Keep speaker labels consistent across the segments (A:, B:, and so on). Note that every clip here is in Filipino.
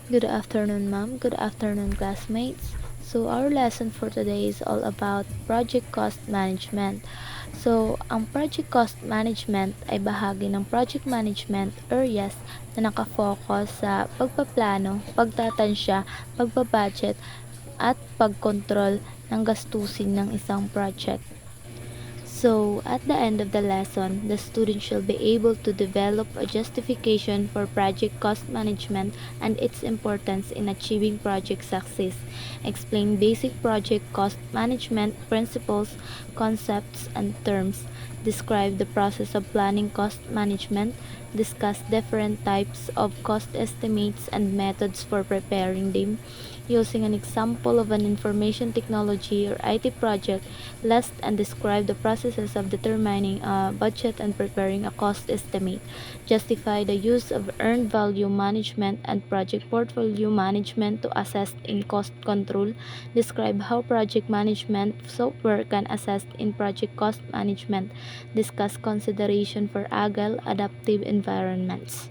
A: Good afternoon, ma'am. Good afternoon, classmates. So, our lesson for today is all about project cost management. So, ang project cost management ay bahagi ng project management areas na nakafocus sa pagpaplano, pagtatansya, pagbabudget, at pagkontrol ng gastusin ng isang project. So, at the end of the lesson, the student shall be able to develop a justification for project cost management and its importance in achieving project success, explain basic project cost management principles, concepts, and terms, describe the process of planning cost management, discuss different types of cost estimates and methods for preparing them, using an example of an information technology or IT project, list and describe the processes of determining a budget and preparing a cost estimate, justify the use of earned value management and project portfolio management to assess in cost control, describe how project management software can assist in project cost management, discuss consideration for agile adaptive environments.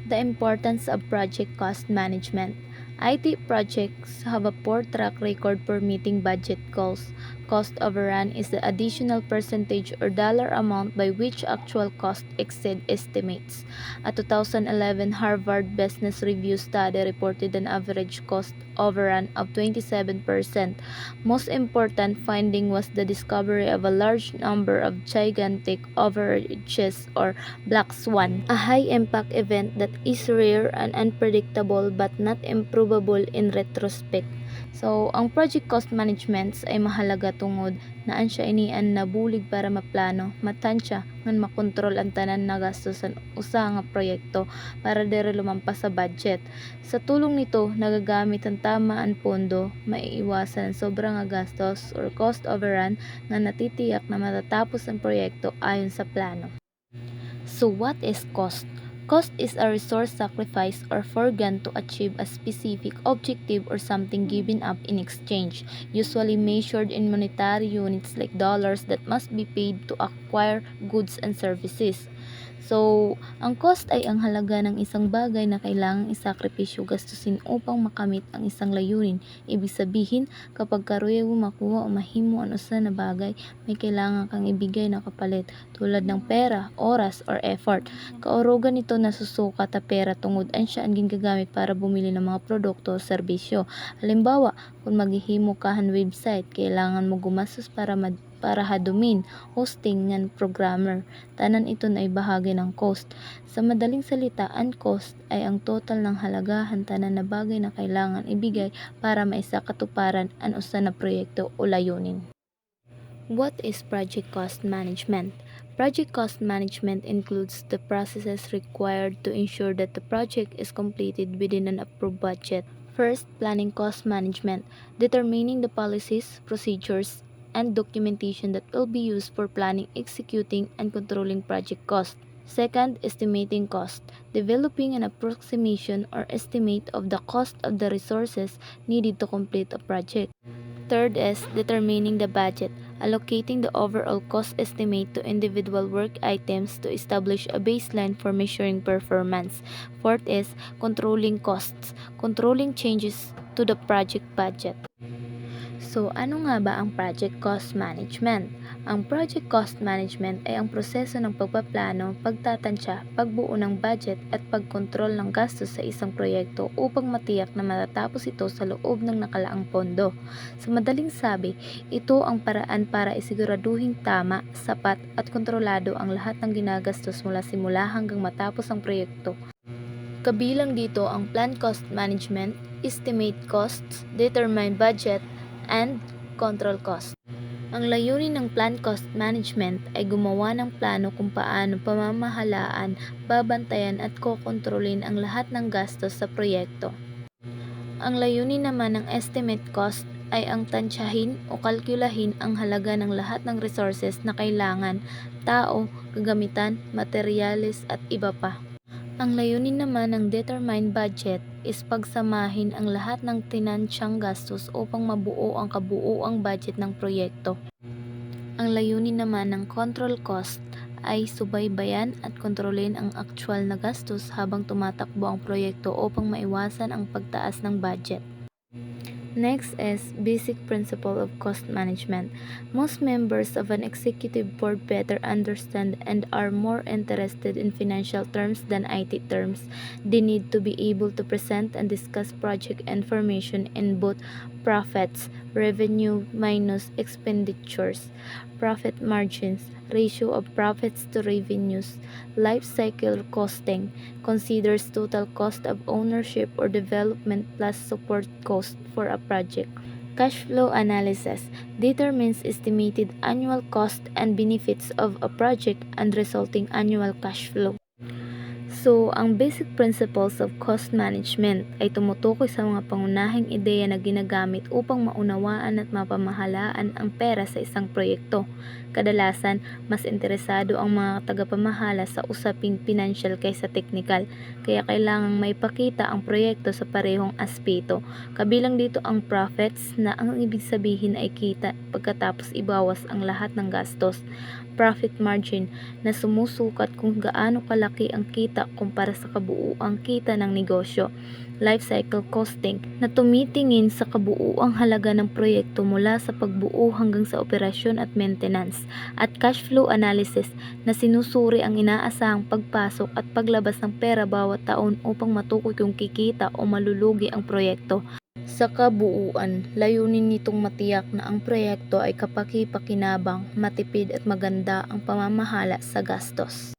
A: The importance of project cost management. IT projects have a poor track record for meeting budget goals. Cost overrun is the additional percentage or dollar amount by which actual cost exceed estimates. A 2011 Harvard Business Review study reported an average cost overrun of 27%. Most important finding was the discovery of a large number of gigantic overages or black swan, a high-impact event that is rare and unpredictable but not improvable in retrospect. So, ang project cost management ay mahalaga tungod na siya inian na bulig para maplano, matansya, ngan makontrol ang tanan na gastos sa usa nga proyekto para diri lumampas sa budget. Sa tulong nito, nagagamit ang tama ang pondo, maiiwasan ang sobra nga gastos or cost overrun nga natitiyak na matatapos ang proyekto ayon sa plano. So what is cost? Cost is a resource sacrifice or forgone to achieve a specific objective or something given up in exchange, usually measured in monetary units like dollars that must be paid to acquire goods and services. So, ang cost ay ang halaga ng isang bagay na kailangang isakripisyo gastusin upang makamit ang isang layunin. Ibig sabihin, kapag karoy mo makuha o mahimo ang usa na bagay, may kailangan kang ibigay na kapalit tulad ng pera, oras, or effort. Kaurugan nito nasusukat ta pera tungod siya ang ginagamit para bumili ng mga produkto o serbisyo. Halimbawa, kung maghihimo ka han website, kailangan mo gumastos para hadumin, hosting ngan programmer. Tanan ito na ay bahagi ng cost. Sa madaling salita, ang cost ay ang total ng halagahan tanan na bagay na kailangan ibigay para maisakatuparan ang usa na proyekto o layunin. What is project cost management? Project cost management includes the processes required to ensure that the project is completed within an approved budget. First, planning cost management, determining the policies, procedures, and documentation that will be used for planning, executing, and controlling project cost. Second, estimating cost, developing an approximation or estimate of the cost of the resources needed to complete a project. Third is determining the budget, allocating the overall cost estimate to individual work items to establish a baseline for measuring performance. Fourth is controlling costs, controlling changes to the project budget. So, ano nga ba ang project cost management? Ang project cost management ay ang proseso ng pagpaplano, pagtatansya, pagbuo ng budget at pagkontrol ng gastos sa isang proyekto upang matiyak na matatapos ito sa loob ng nakalaang pondo. Sa madaling sabi, ito ang paraan para isiguraduhing tama, sapat at kontrolado ang lahat ng ginagastos mula simula hanggang matapos ang proyekto. Kabilang dito ang plan cost management, estimate costs, determine budget, and control cost. Ang layunin ng plan cost management ay gumawa ng plano kung paano pamamahalaan, babantayan at kokontrolin ang lahat ng gastos sa proyekto. Ang layunin naman ng estimate cost ay ang tansyahin o kalkulahin ang halaga ng lahat ng resources na kailangan, tao, kagamitan, materyales at iba pa. Ang layunin naman ng determined budget is pagsamahin ang lahat ng tinansyang gastos upang mabuo ang kabuuang budget ng proyekto. Ang layunin naman ng control cost ay subaybayan at kontrolin ang aktwal na gastos habang tumatakbo ang proyekto upang maiwasan ang pagtaas ng budget. Next is basic principle of cost management. Most members of an executive board better understand and are more interested in financial terms than IT terms. They need to be able to present and discuss project information in both profits, revenue minus expenditures, profit margins, ratio of profits to revenues, life cycle costing, considers total cost of ownership or development plus support cost for a project. Cash flow analysis determines estimated annual cost and benefits of a project and resulting annual cash flow. So, ang basic principles of cost management ay tumutukoy sa mga pangunahing ideya na ginagamit upang maunawaan at mapamahalaan ang pera sa isang proyekto. Kadalasan, mas interesado ang mga tagapamahala sa usaping pinansyal kaysa teknikal, kaya kailangang maipakita ang proyekto sa parehong aspeto. Kabilang dito ang profits na ang ibig sabihin ay kita pagkatapos ibawas ang lahat ng gastos. Profit margin na sumusukat kung gaano kalaki ang kita kumpara sa kabuuang kita ng negosyo. Life cycle costing na tumitingin sa kabuuang halaga ng proyekto mula sa pagbuo hanggang sa operasyon at maintenance. At cash flow analysis na sinusuri ang inaasahang pagpasok at paglabas ng pera bawat taon upang matukoy kung kikita o malulugi ang proyekto. Sa kabuuan, layunin nitong matiyak na ang proyekto ay kapaki-pakinabang, matipid at maganda ang pamamahala sa gastos.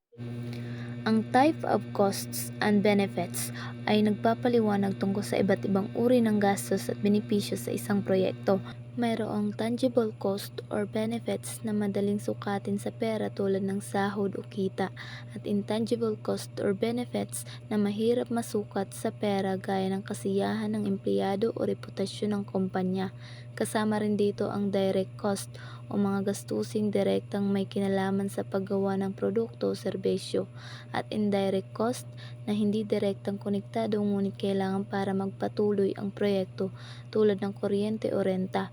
A: Ang type of costs and benefits ay nagpapaliwanag tungkol sa iba't ibang uri ng gastos at benepisyo sa isang proyekto. Mayroong tangible cost or benefits na madaling sukatin sa pera tulad ng sahod o kita, at intangible cost or benefits na mahirap masukat sa pera gaya ng kasiyahan ng empleyado o reputasyon ng kumpanya. Kasama rin dito ang direct cost o mga gastusing direktang may kinalaman sa paggawa ng produkto o serbisyo, at indirect cost na hindi direktang konektado ngunit kailangan para magpatuloy ang proyekto tulad ng kuryente o renta.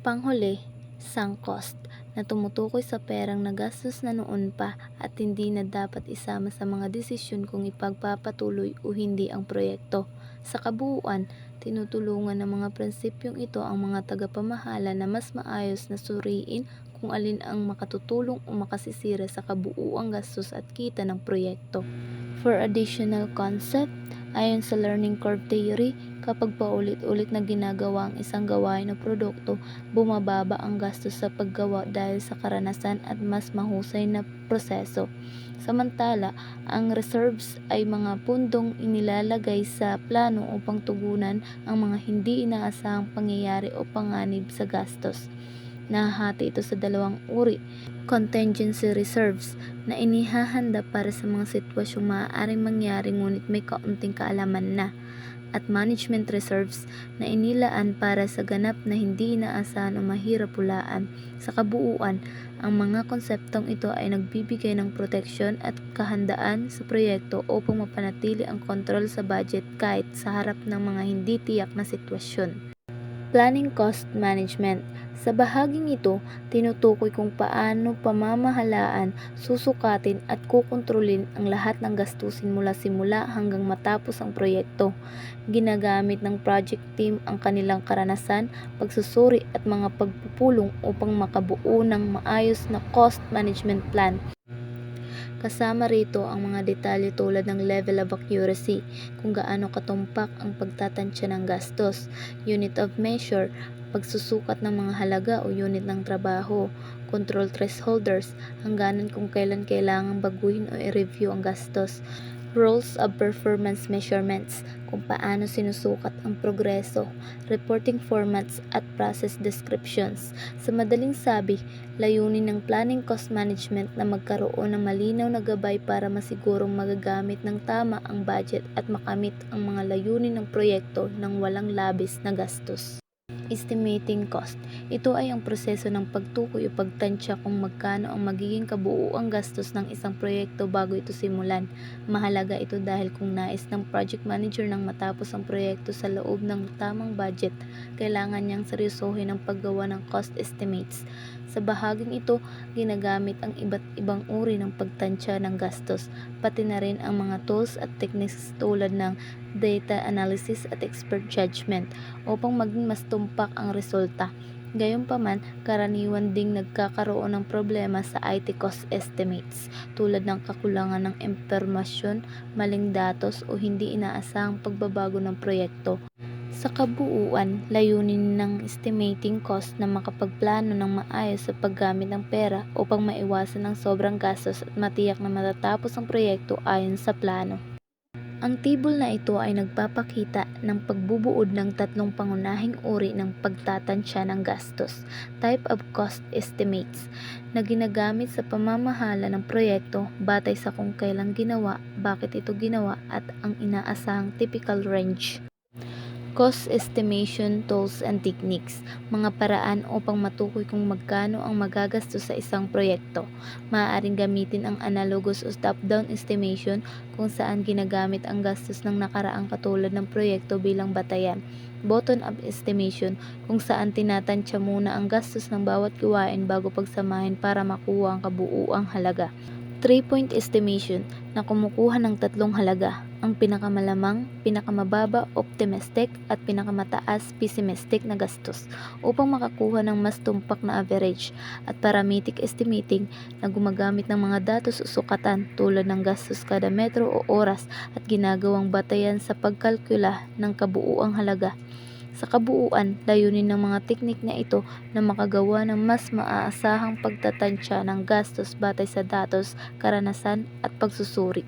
A: Panghuli, sunk cost na tumutukoy sa perang nagastos na noon pa at hindi na dapat isama sa mga desisyon kung ipagpapatuloy o hindi ang proyekto. Sa kabuuan, tinutulungan ng mga prinsipyong ito ang mga tagapamahala na mas maayos na suriin kung alin ang makatutulong o makasisira sa kabuuang gastos at kita ng proyekto. For additional concept, ayon sa learning curve theory, kapag paulit-ulit na ginagawa ang isang gawain o produkto, bumababa ang gastos sa paggawa dahil sa karanasan at mas mahusay na proseso. Samantala, ang reserves ay mga pundong inilalagay sa plano upang tugunan ang mga hindi inaasahang pangyayari o panganib sa gastos. Nahahati ito sa dalawang uri: contingency reserves na inihahanda para sa mga sitwasyong maaaring mangyari ngunit may kaunting kaalaman na, at management reserves na inilaan para sa ganap na hindi inaasahan o mahirap hulaan. Sa kabuuan, ang mga konseptong ito ay nagbibigay ng proteksyon at kahandaan sa proyekto upang mapanatili ang kontrol sa budget kahit sa harap ng mga hindi tiyak na sitwasyon. Planning cost management. Sa bahaging ito, tinutukoy kung paano pamamahalaan, susukatin at kukontrolin ang lahat ng gastusin mula simula hanggang matapos ang proyekto. Ginagamit ng project team ang kanilang karanasan, pagsusuri at mga pagpupulong upang makabuo ng maayos na cost management plan. Kasama rito ang mga detalye tulad ng level of accuracy, kung gaano katumpak ang pagtatansya ng gastos, unit of measure, pagsusukat ng mga halaga o unit ng trabaho, control thresholders, hangganan kung kailan kailangang baguhin o i-review ang gastos, rules of performance measurements, kung paano sinusukat ang progreso, reporting formats at process descriptions. Sa madaling sabi, layunin ng planning cost management na magkaroon ng malinaw na gabay para masigurong magagamit ng tama ang budget at makamit ang mga layunin ng proyekto ng walang labis na gastos. Estimating cost. Ito ay ang proseso ng pagtukoy o pagtansya kung magkano ang magiging kabuuang gastos ng isang proyekto bago ito simulan. Mahalaga ito dahil kung nais ng project manager nang matapos ang proyekto sa loob ng tamang budget, kailangan niyang seryosohin ang paggawa ng cost estimates. Sa bahaging ito, ginagamit ang iba't ibang uri ng pagtansya ng gastos, pati na rin ang mga tools at techniques tulad ng data analysis at expert judgment upang maging mas tumpak ang resulta. Gayunpaman, karaniwan ding nagkakaroon ng problema sa IT cost estimates tulad ng kakulangan ng impormasyon, maling datos o hindi inaasahang pagbabago ng proyekto. Sa kabuuan, layunin ng estimating cost na makapagplano ng maayos sa paggamit ng pera upang maiwasan ang sobrang gastos at matiyak na matatapos ang proyekto ayon sa plano. Ang table na ito ay nagpapakita ng pagbubuod ng tatlong pangunahing uri ng pagtatansya ng gastos, type of cost estimates, na ginagamit sa pamamahala ng proyekto batay sa kung kailan ginawa, bakit ito ginawa at ang inaasahang typical range. Cost estimation tools and techniques, mga paraan upang matukoy kung magkano ang magagastos sa isang proyekto. Maaaring gamitin ang analogous o top-down estimation kung saan ginagamit ang gastos ng nakaraang katulad ng proyekto bilang batayan. Bottom-up estimation kung saan tinatansya muna ang gastos ng bawat gawain bago pagsamahin para makuha ang kabuuang halaga. 3-point estimation na kumukuha ng tatlong halaga, ang pinakamalamang, pinakamababa, optimistic at pinakamataas, pessimistic na gastos upang makakuha ng mas tumpak na average, at parametric estimating na gumagamit ng mga datos o sukatan tulad ng gastos kada metro o oras at ginagawang batayan sa pagkalkula ng kabuuang halaga. Sa kabuuan, layunin ng mga teknik na ito na makagawa ng mas maaasahang pagtatansya ng gastos batay sa datos, karanasan at pagsusuri.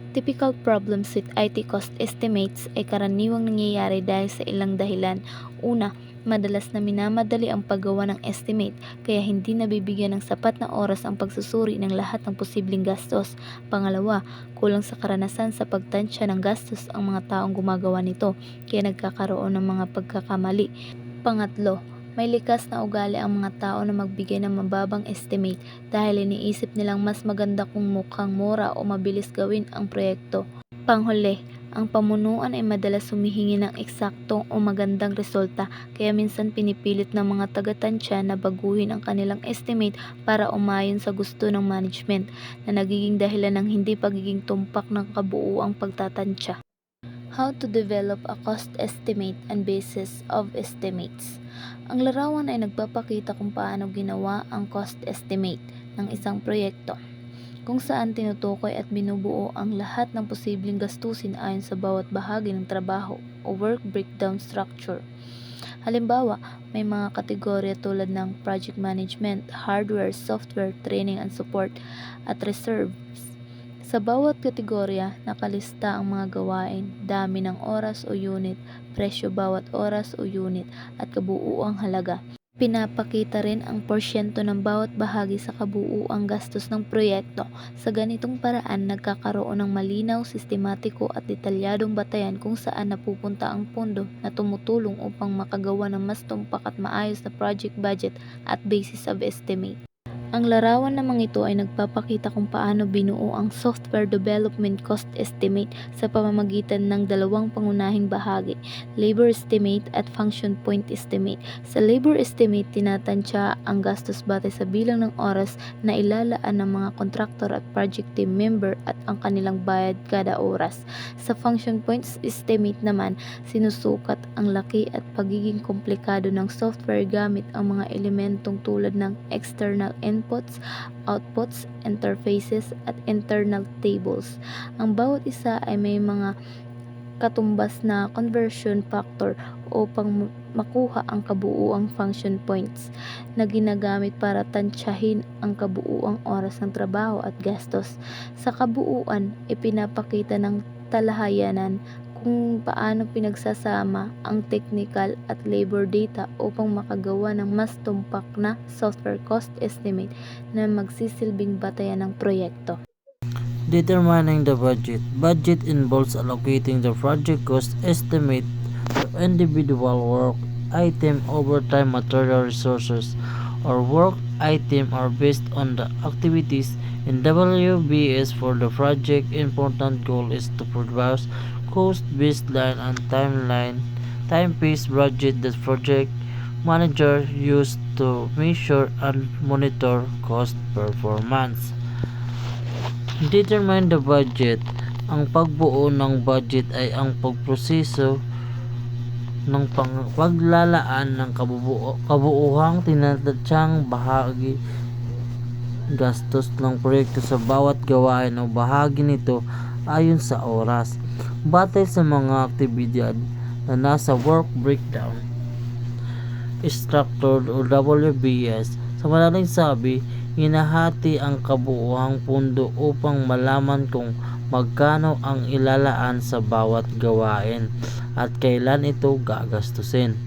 A: Typical problems with IT cost estimates ay karaniwang nangyayari dahil sa ilang dahilan. Una, madalas na minamadali ang paggawa ng estimate kaya hindi nabibigyan ng sapat na oras ang pagsusuri ng lahat ng posibleng gastos. Pangalawa, kulang sa karanasan sa pagtansya ng gastos ang mga taong gumagawa nito kaya nagkakaroon ng mga pagkakamali. Pangatlo, may likas na ugali ang mga tao na magbigay ng mababang estimate dahil iniisip nilang mas maganda kung mukhang mura o mabilis gawin ang proyekto. Panghuli, ang pamunuan ay madalas humihingi ng eksaktong o magandang resulta kaya minsan pinipilit ng mga taga-tansya na baguhin ang kanilang estimate para umayon sa gusto ng management na nagiging dahilan ng hindi pagiging tumpak ng kabuuang pagtatansya. How to develop a cost estimate and basis of estimates. Ang larawan ay nagpapakita kung paano ginawa ang cost estimate ng isang proyekto, kung saan tinutukoy at binubuo ang lahat ng posibleng gastusin ayon sa bawat bahagi ng trabaho o work breakdown structure. Halimbawa, may mga kategorya tulad ng project management, hardware, software, training and support, at reserves. Sa bawat kategorya, nakalista ang mga gawain, dami ng oras o unit, presyo bawat oras o unit, at kabuuang halaga. Pinapakita rin ang porsyento ng bawat bahagi sa kabuuang gastos ng proyekto. Sa ganitong paraan, nagkakaroon ng malinaw, sistematiko at detalyadong batayan kung saan napupunta ang pondo na tumutulong upang makagawa ng mas tumpak at maayos na project budget at basis of estimate. Ang larawan namang ito ay nagpapakita kung paano binuo ang software development cost estimate sa pamamagitan ng dalawang pangunahing bahagi, labor estimate at function point estimate. Sa labor estimate, tinatansya ang gastos batay sa bilang ng oras na ilalaan ng mga kontraktor at project team member at ang kanilang bayad kada oras. Sa function points estimate naman, sinusukat ang laki at pagiging komplikado ng software gamit ang mga elementong tulad ng external inputs, outputs, interfaces, at internal tables. Ang bawat isa ay may mga katumbas na conversion factor upang makuha ang kabuuang function points na ginagamit para tansyahin ang kabuuang oras ng trabaho at gastos. Sa kabuuan, ipinapakita ng talahayanan kung paano pinagsasama ang technical at labor data upang makagawa ng mas tumpak na software cost estimate na magsisilbing batayan ng proyekto.
B: Determining the budget. Budget involves allocating the project cost estimate to individual work item, overtime, material resources, or work item are based on the activities in WBS for the project. Important goal is to produce cost baseline and time-based budget. The project manager use to measure and monitor cost performance. Determine the budget. Ang pagbuo ng budget ay ang pagproseso ng paglalaan ng kabuuhang tinatadyang bahagi gastos ng proyekto sa bawat gawain o bahagi nito ayon sa oras, batay sa mga aktibidad na nasa work breakdown structure o WBS. Sa madaling sabi, hinahati ang kabuuhang pundo upang malaman kung magkano ang ilalaan sa bawat gawain at kailan ito gagastusin.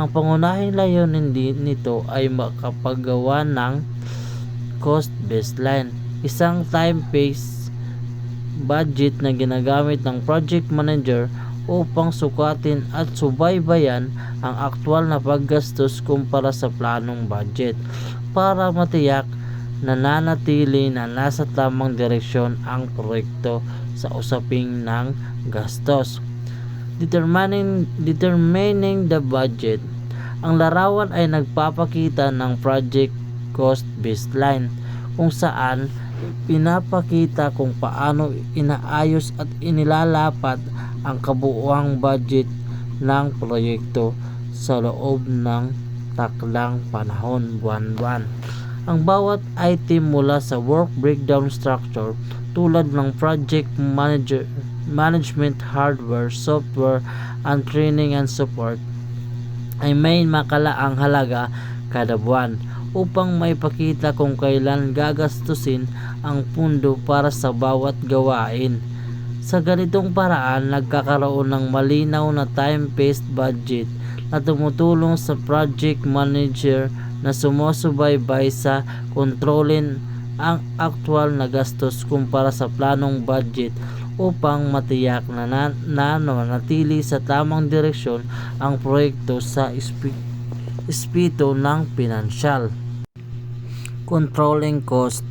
B: Ang pangunahing layunin nito ay makapagawa ng cost baseline, isang time-based budget na ginagamit ng project manager upang sukatin at subaybayan ang aktwal na paggastos kumpara sa planong budget para matiyak na nanatili na nasa tamang direksyon ang proyekto sa usaping ng gastos. Determining the budget. Ang larawan ay nagpapakita ng project cost baseline kung saan pinapakita kung paano inaayos at inilalapat ang kabuuang budget ng proyekto sa loob ng takdang panahon buwan-buwan. Ang bawat item mula sa work breakdown structure tulad ng project management, hardware, software, and training and support ay may makalaang halaga kada buwan upang maipakita kung kailan gagastusin ang pundo para sa bawat gawain. Sa ganitong paraan, nagkakaroon ng malinaw na time-based budget na tumutulong sa project manager na sumusubaybay sa kontrolin ang aktwal na gastos kumpara sa planong budget upang matiyak na nanatili sa tamang direksyon ang proyekto sa espiritu ng pinansyal. Controlling cost.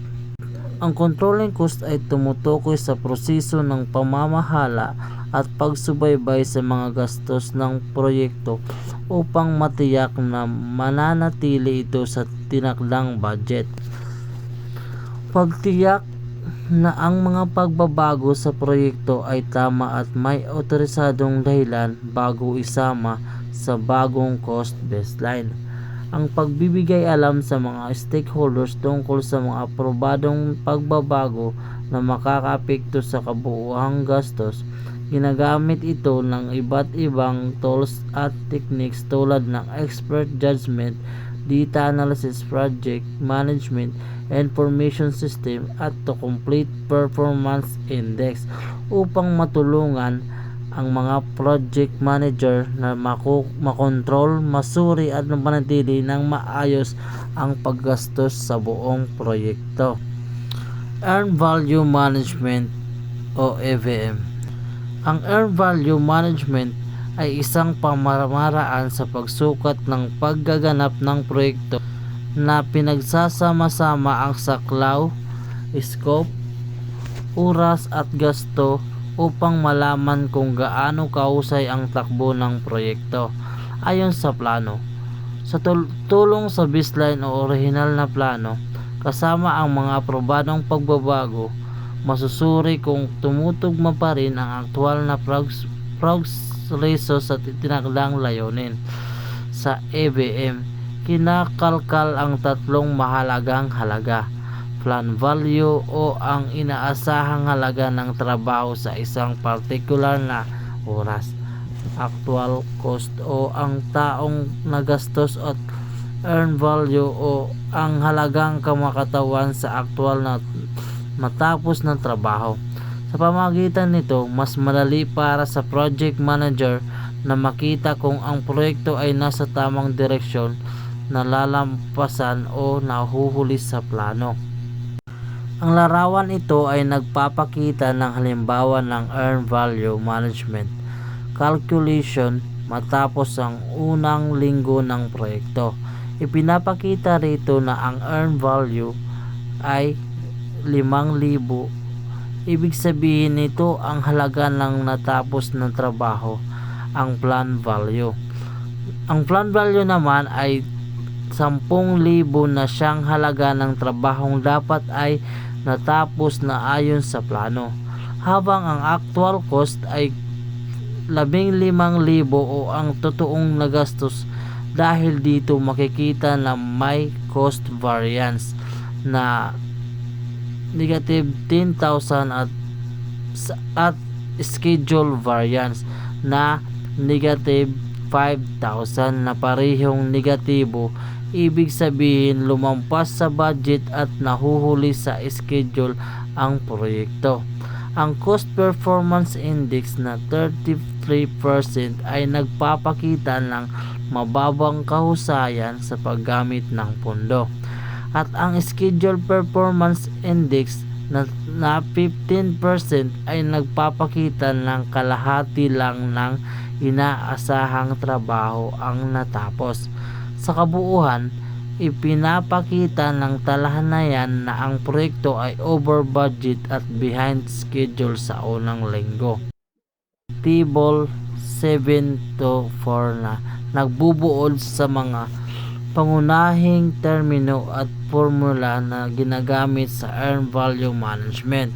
B: Ang controlling cost ay tumutukoy sa proseso ng pamamahala at pagsubaybay sa mga gastos ng proyekto upang matiyak na mananatili ito sa tinakdang budget. Pagtiyak na ang mga pagbabago sa proyekto ay tama at may otorisadong dahilan bago isama sa bagong cost baseline. Ang pagbibigay alam sa mga stakeholders tungkol sa mga aprobadong pagbabago na makakaapekto sa kabuuang gastos. Ginagamit ito ng iba't ibang tools at techniques tulad ng expert judgment, data analysis, project management, information system at to complete performance index upang matulungan ang mga project manager na makontrol, masuri at mapanatili ng maayos ang paggastos sa buong proyekto. Earned Value Management o EVM. Ang Earned Value Management ay isang pamamaraan sa pagsukat ng paggaganap ng proyekto na pinagsasama-sama ang saklaw, scope, oras at gasto upang malaman kung gaano kahusay ang takbo ng proyekto ayon sa plano. Sa tulong sa baseline o orihinal na plano, kasama ang mga aprobadong pagbabago, masusuri kung tumutugma pa rin ang aktwal na progreso sa tinakdang layunin. Sa EVM, kinakalkal ang tatlong mahalagang halaga: plan value o ang inaasahang halaga ng trabaho sa isang partikular na oras, actual cost o ang taong nagastos at earned value o ang halagang kamakatawan sa aktwal na matapos ng trabaho. Sa pamamagitan nito, mas madali para sa project manager na makita kung ang proyekto ay nasa tamang direksyon, nalalampasan o nahuhuli sa plano. Ang larawan ito ay nagpapakita ng halimbawa ng Earned Value Management calculation matapos ang unang linggo ng proyekto. Ipinapakita rito na ang earned value ay 5,000. Ibig sabihin nito ang halaga ng natapos ng trabaho. Ang plan value Ang plan value naman ay 10,000 na siyang halaga ng trabahong dapat ay natapos na ayon sa plano, habang ang actual cost ay 15,000 o ang totoong nagastos. Dahil dito makikita na may cost variance na negative 10,000 at schedule variance na negative 5,000 na parehong negatibo. Ibig sabihin lumampas sa budget at nahuhuli sa schedule ang proyekto. Ang cost performance index na 33% ay nagpapakita ng mababang kahusayan sa paggamit ng pondo. At ang schedule performance index na 15% ay nagpapakita ng kalahati lang ng inaasahang trabaho ang natapos. Sa kabuuan, ipinapakita ng talahanayan na ang proyekto ay over budget at behind schedule sa unang linggo. Table 7-4 na nagbubuod sa mga pangunahing termino at formula na ginagamit sa earned value management.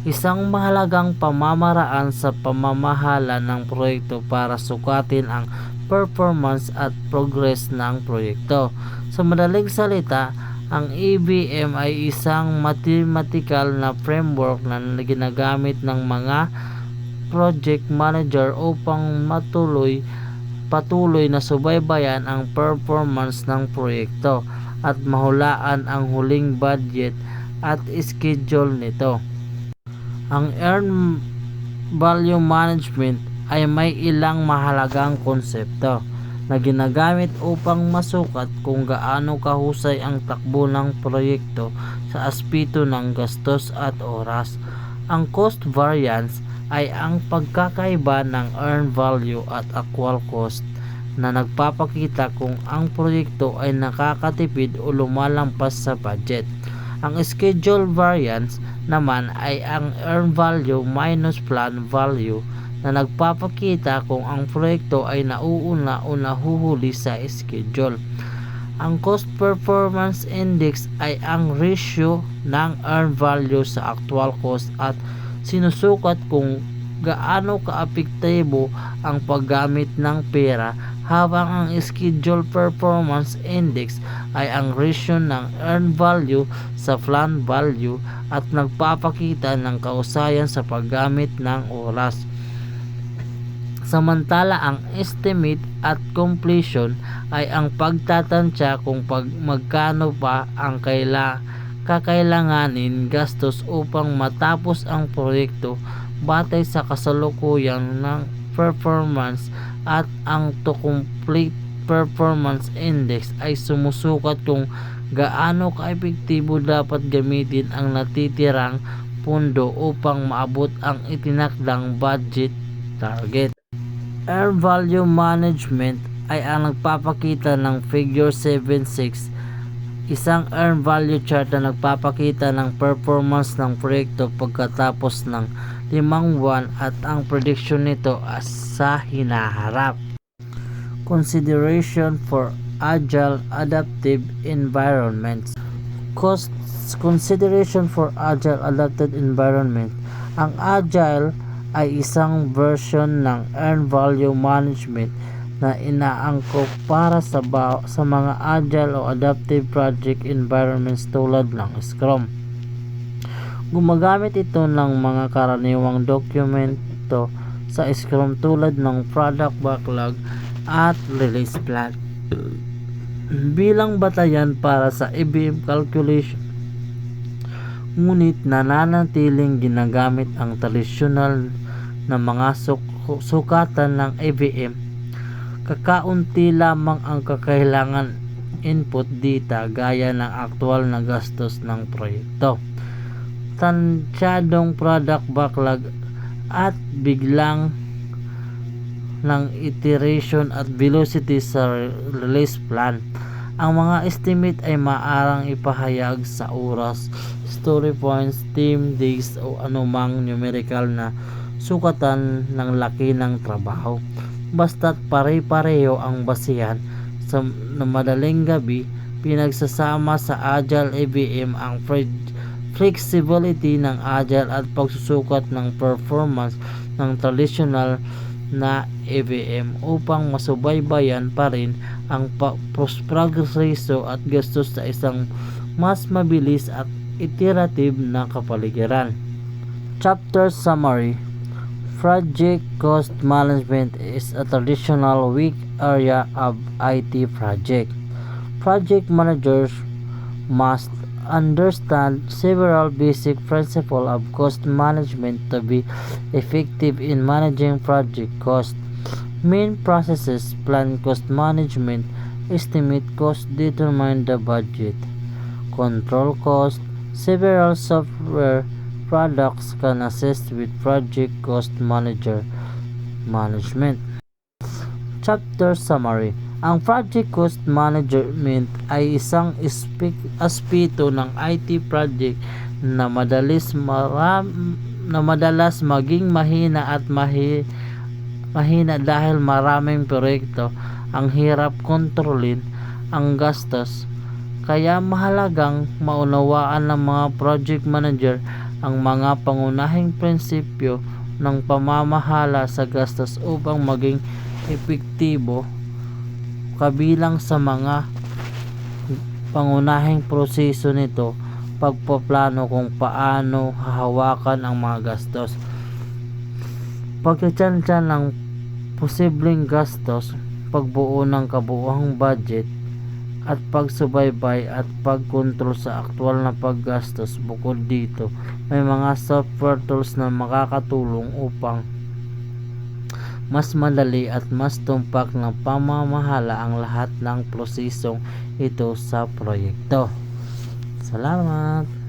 B: Isang mahalagang pamamaraan sa pamamahala ng proyekto para sukatin ang performance at progress ng proyekto. Sa madaling salita, ang EVM ay isang mathematical na framework na ginagamit ng mga project manager upang patuloy na subaybayan ang performance ng proyekto at mahulaan ang huling budget at schedule nito. Ang earned value management ay may ilang mahalagang konsepto na ginagamit upang masukat kung gaano kahusay ang takbo ng proyekto sa aspeto ng gastos at oras. Ang cost variance ay ang pagkakaiba ng earned value at actual cost na nagpapakita kung ang proyekto ay nakakatipid o lumalampas sa budget. Ang schedule variance naman ay ang earned value minus plan value na nagpapakita kung ang proyekto ay nauuna o nahuhuli sa schedule. Ang cost performance index ay ang ratio ng earned value sa actual cost at sinusukat kung gaano kaapektibo ang paggamit ng pera, habang ang schedule performance index ay ang ratio ng earned value sa plan value at nagpapakita ng kahusayan sa paggamit ng oras. Samantala ang estimate at completion ay ang pagtatansya kung magkano pa ang kakailanganin gastos upang matapos ang proyekto batay sa kasalukuyan ng performance, at ang to complete performance index ay sumusukat kung gaano kaepektibo dapat gamitin ang natitirang pondo upang maabot ang itinakdang budget target. Earned value management ay ang nagpapakita ng figure 7.6, isang earned value chart na nagpapakita ng performance ng proyekto pagkatapos ng 5 buwan at ang prediction nito sa hinaharap. Consideration for agile adaptive environments. Consideration for agile adapted environment. Ang agile ay isang version ng earned value management na inaangkop para sa mga agile o adaptive project environments tulad ng Scrum. Gumagamit ito ng mga karaniwang dokumento sa Scrum tulad ng product backlog at release plan bilang batayan para sa EVM calculation. Ngunit nananatiling ginagamit ang tradisyonal na mga sukatan ng EVM. Kakaunti lamang ang kakailangan input data gaya ng aktual na gastos ng proyekto, tansyadong product backlog at biglang ng iteration at velocity sa release plan. Ang mga estimate ay maarang ipahayag sa oras, story points, team days o anumang numerical na sukatan ng laki ng trabaho. basta't pare-pareho ang basihan na madaling gabi. Pinagsasama sa Agile EBM ang flexibility ng Agile at pagsusukat ng performance ng traditional na EBM upang masubaybayan pa rin ang progreso at gastos sa isang mas mabilis at iterative na kapaligiran. Chapter Summary. Project cost management is a traditional weak area of IT project. Project managers must understand several basic principles of cost management to be effective in managing project cost. Main processes: plan cost management, estimate cost, determine the budget, control cost. Several software products can assist with project cost management. Chapter Summary. Ang project cost management ay isang aspeto ng IT project na madalas maging mahina dahil maraming proyekto, ang hirap kontrolin ang gastos. Kaya mahalagang maunawaan ng mga project manager ang mga pangunahing prinsipyo ng pamamahala sa gastos upang maging epektibo. Kabilang sa mga pangunahing proseso nito, pagpaplano kung paano hahawakan ang mga gastos, pagtitiyaga ng posibleng gastos, pagbuo ng kabuuang budget, at pagsubaybay at pagkontrol sa aktwal na paggastos. Bukod dito, may mga software tools na makakatulong upang mas madali at mas tumpak na pamamahala ang lahat ng prosesong ito sa proyekto. Salamat!